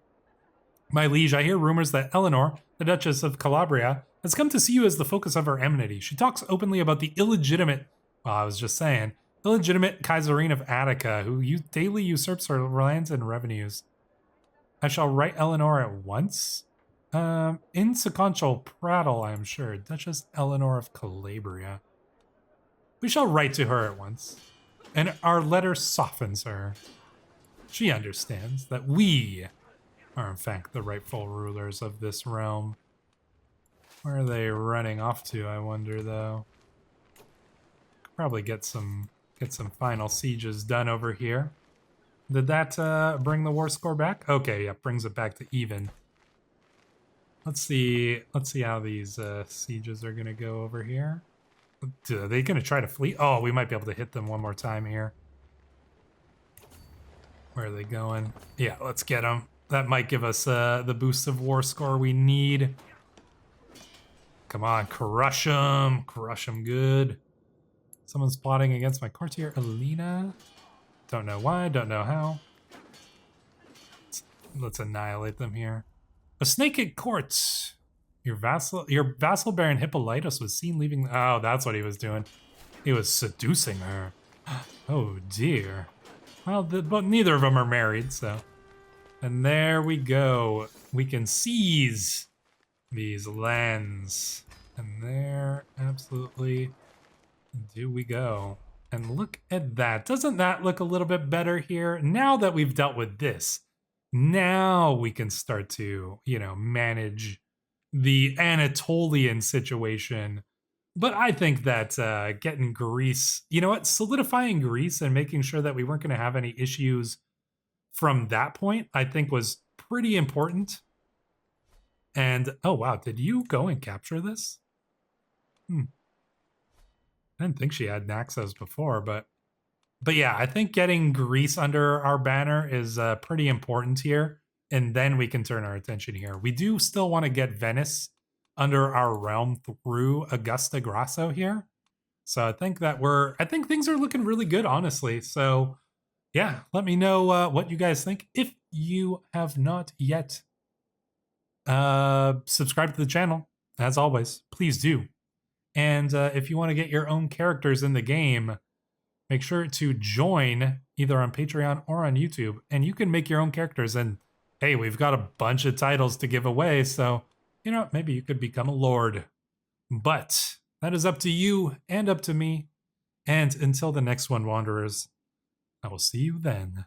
My liege, I hear rumors that Eleanor, the Duchess of Calabria, has come to see you as the focus of her enmity. She talks openly about the illegitimate, well, I was just saying, illegitimate Kaiserine of Attica, who daily usurps her lands and revenues. I shall write Eleanor at once. Insequential prattle, I am sure. Duchess Eleanor of Calabria. We shall write to her at once, and our letter softens her. She understands that we are in fact the rightful rulers of this realm. Where are they running off to, I wonder, though? Could probably get some final sieges done over here. Did that bring the war score back? Okay, yeah, brings it back to even. Let's see how these sieges are gonna go over here. Are they gonna try to flee? Oh, we might be able to hit them one more time here. Where are they going? Yeah, let's get them. That might give us the boost of war score we need. Come on, crush them. Crush them good. Someone's plotting against my courtier, Alina. Don't know why, don't know how. Let's annihilate them here. A snake at court. Your vassal Baron Hippolytus was seen leaving. Oh, that's what he was doing. He was seducing her. Oh dear. Well, but neither of them are married, so. And there we go. We can seize these lands. And there, absolutely, do we go. And look at that. Doesn't that look a little bit better here? Now that we've dealt with this, now we can start to, you know, manage the Anatolian situation. But I think that getting Greece, you know what, solidifying Greece and making sure that we weren't going to have any issues from that point, I think was pretty important. And, oh wow, did you go and capture this? I didn't think she had Naxos before, but yeah, I think getting Greece under our banner is pretty important here. And then we can turn our attention here. We do still want to get Venice under our realm through Augusta Grasso here. So I think that I think things are looking really good, honestly. So yeah, let me know what you guys think. If you have not yet subscribed to the channel, as always, please do. And if you want to get your own characters in the game, make sure to join either on Patreon or on YouTube, and you can make your own characters. And hey, we've got a bunch of titles to give away, so, you know, maybe you could become a lord. But that is up to you and up to me. And until the next one, Wanderers, I will see you then.